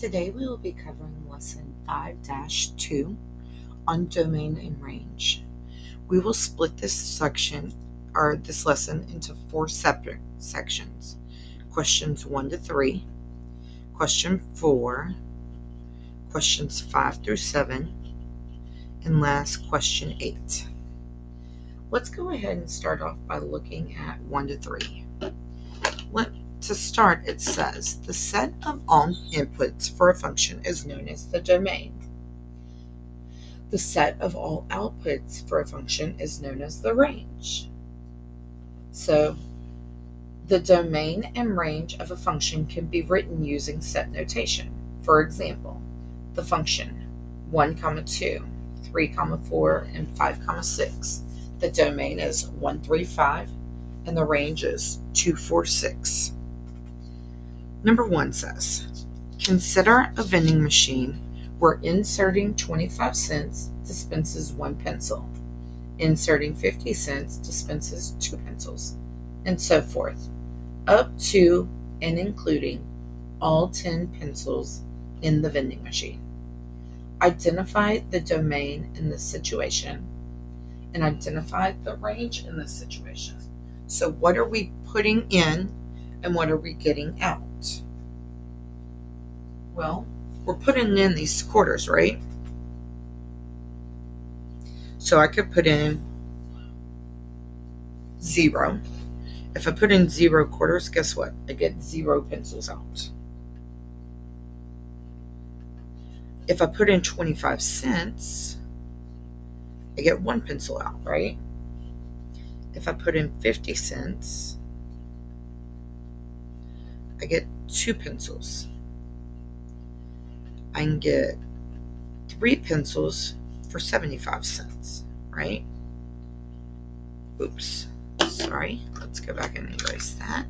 Today we will be covering Lesson 5-2 on domain and range. We will split this section or this lesson into 4 separate sections. Questions 1 to 3, question 4, questions 5 through 7, and last question 8. Let's go ahead and start off by looking at 1 to 3. To start, it says the set of all inputs for a function is known as the domain. The set of all outputs for a function is known as the range. So the domain and range of a function can be written using set notation. For example, the function 1, 2, 3, 4, and 5, 6. The domain is 1, 3, 5, and the range is 2, 4, 6. Number 1 says, consider a vending machine where inserting 25 cents dispenses 1 pencil, inserting 50 cents dispenses 2 pencils, and so forth, up to and including all 10 pencils in the vending machine. Identify the domain in this situation and identify the range in this situation. So what are we putting in and what are we getting out? Well, we're putting in these quarters, right? So I could put in 0. If I put in 0 quarters, guess what? I get 0 pencils out. If I put in 25 cents, I get 1 pencil out, right? If I put in 50 cents, I get 2 pencils. I can get 3 pencils for 75 cents, right? Oops, sorry. Let's go back and erase that.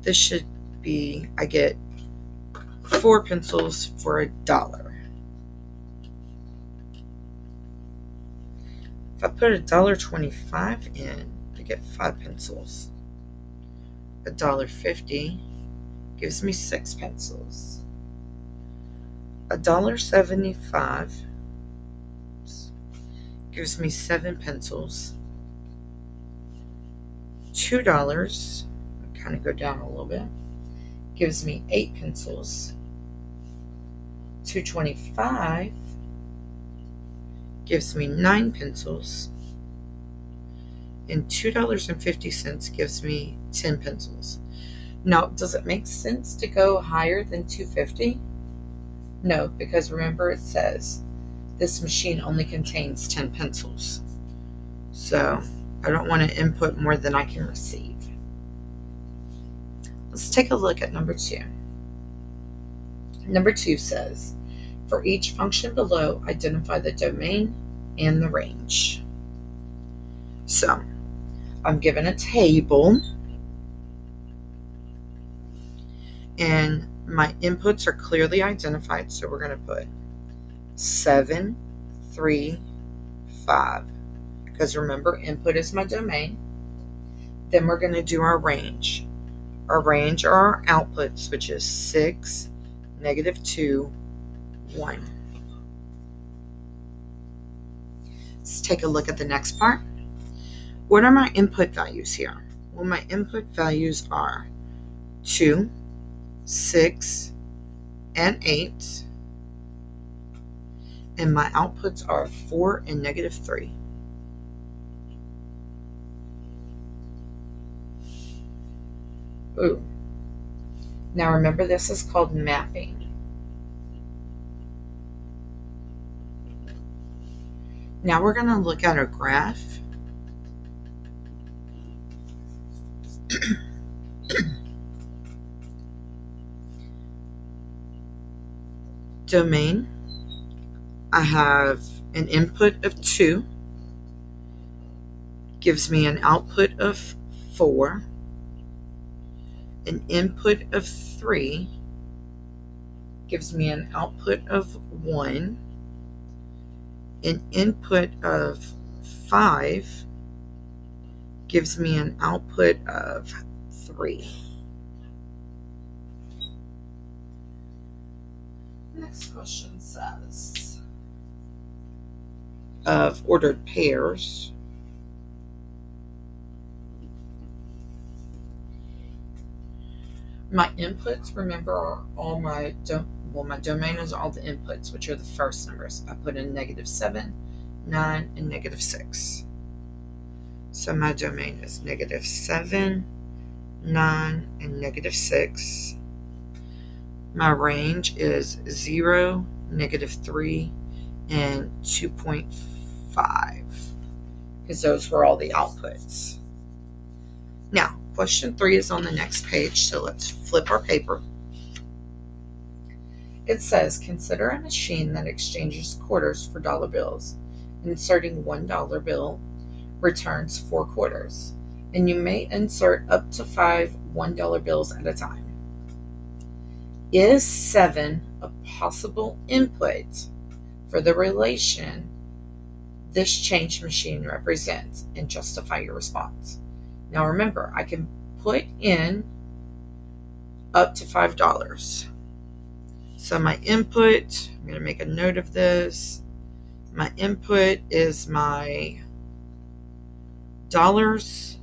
This should be, I get 4 pencils for $1. If I put $1.25 in, I get 5 pencils. $1.50 gives me 6 pencils. $1.75 gives me 7 pencils. $2, kind of go down a little bit, gives me 8 pencils. $2.25 gives me 9 pencils. And $2.50 gives me 10 pencils. Now, does it make sense to go higher than $2.50? No, because remember it says this machine only contains 10 pencils. So I don't want to input more than I can receive. Let's take a look at number 2. Number 2 says, for each function below, identify the domain and the range. So I'm given a table, and my inputs are clearly identified, so we're going to put 7, 3, 5, because remember, input is my domain. Then we're going to do our range. Our range are our outputs, which is 6, -2, 1. Let's take a look at the next part. What are my input values here? Well, my input values are 2, 6, and 8. And my outputs are 4 and -3. Ooh. Now remember, this is called mapping. Now we're going to look at our graph. Domain, I have an input of 2, gives me an output of 4, an input of 3, gives me an output of 1, an input of 5 gives me an output of 3. Next question says, of ordered pairs, my inputs, remember, are all my domain is all the inputs, which are the first numbers. I put in -7, 9, and -6. So my domain is -7, 9, and -6. My range is 0, -3, and 2.5, because those were all the outputs. Now, question 3 is on the next page, so let's flip our paper. It says, consider a machine that exchanges quarters for dollar bills. Inserting $1 bill returns 4 quarters, and you may insert up to 5 $1 bills at a time. Is 7 a possible input for the relation this change machine represents, and justify your response? Now remember, I can put in up to $5. So my input, I'm going to make a note of this. My input is my dollars.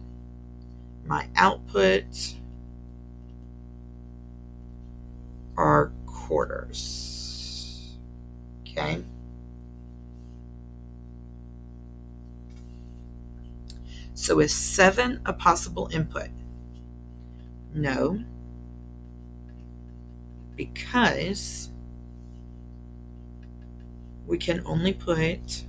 My output are quarters. Okay. So is 7 a possible input? No, because we can only put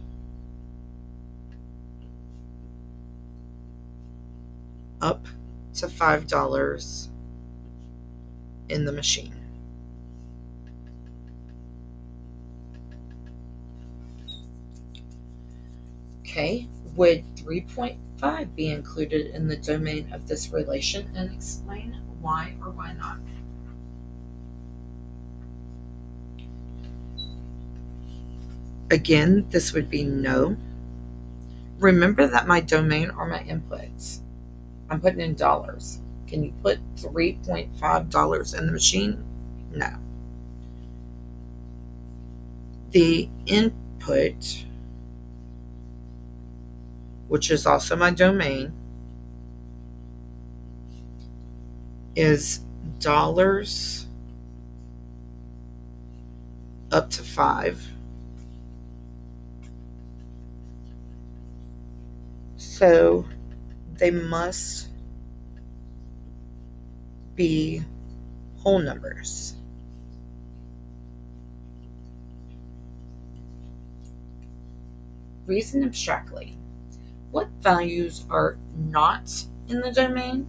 up to $5 in the machine. Okay, would 3.5 be included in the domain of this relation, and explain why or why not? Again, this would be no. Remember that my domain are my inputs. I'm putting in dollars. Can you put $3.5 in the machine? No. The input, which is also my domain, is dollars up to 5. So they must be whole numbers. Reason abstractly. What values are not in the domain,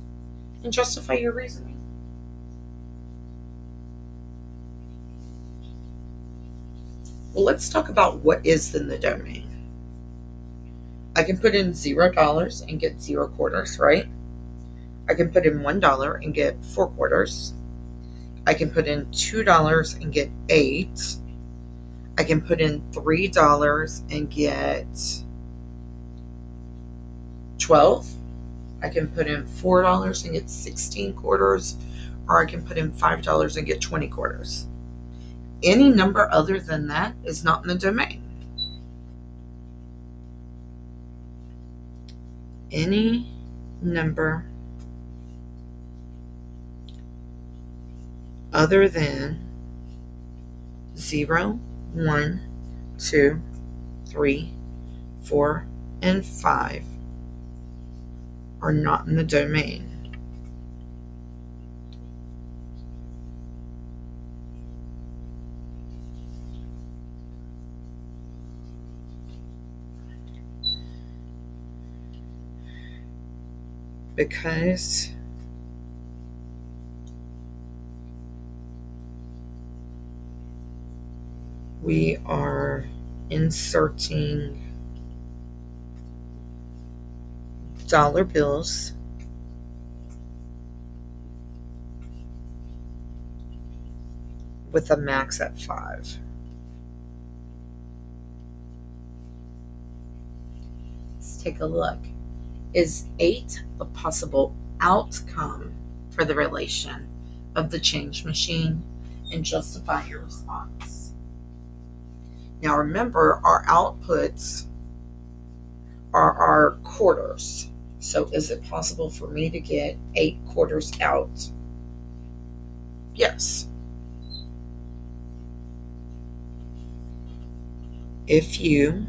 and justify your reasoning? Well, let's talk about what is in the domain. I can put in $0 and get 0 quarters, right? I can put in $1 and get 4 quarters. I can put in $2 and get 8. I can put in $3 and get 12. I can put in $4 and get 16 quarters, or I can put in $5 and get 20 quarters. Any number other than that is not in the domain. Any number other than 0, 1, 2, 3, 4, and 5 are not in the domain. Because we are inserting dollar bills with a max at 5. Let's take a look. Is 8 a possible outcome for the relation of the change machine, and justify your response? Now remember, our outputs are our quarters. So is it possible for me to get 8 quarters out? Yes. If you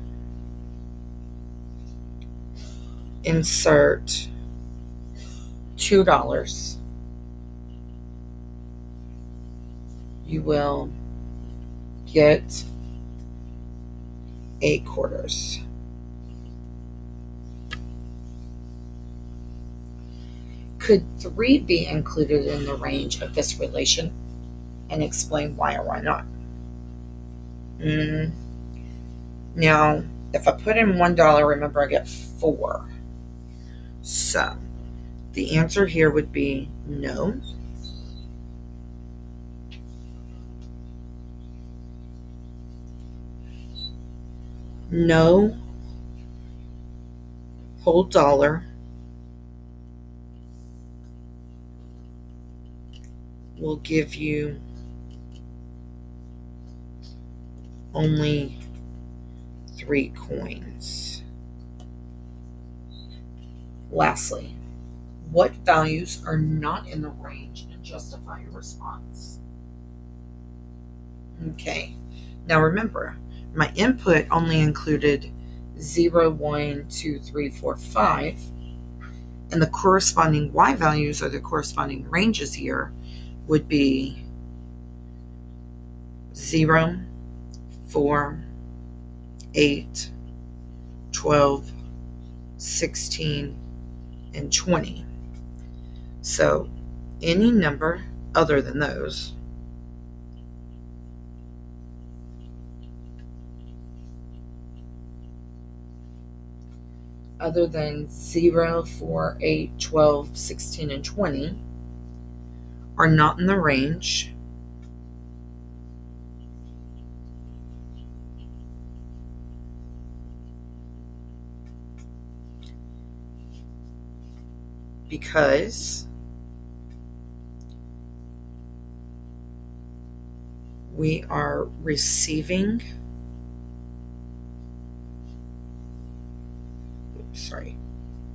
insert $2, you will get 8 quarters. Could 3 be included in the range of this relation, and explain why or why not? Now, if I put in $1, remember I get 4. So the answer here would be no. No whole dollar will give you only 3 coins. Lastly, what values are not in the range and justify your response? Okay, now remember, my input only included 0, 1, 2, 3, 4, 5, and the corresponding y values, or the corresponding ranges here, would be 0, 4, 8, 12, 16, and 20. So any number other than those other than 0, 4, 8, 12, 16, and 20 are not in the range because we are receiving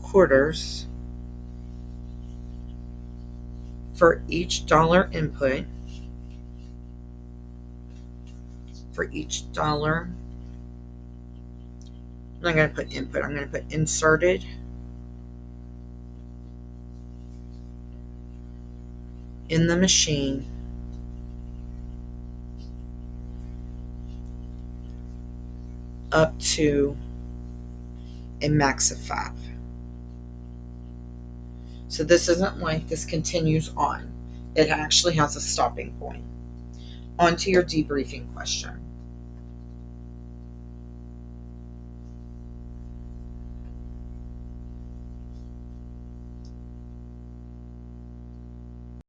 quarters for each dollar input, for each dollar. I'm not going to put input, I'm going to put inserted in the machine up to a max of 5. So this isn't like this continues on. It actually has a stopping point. On to your debriefing question.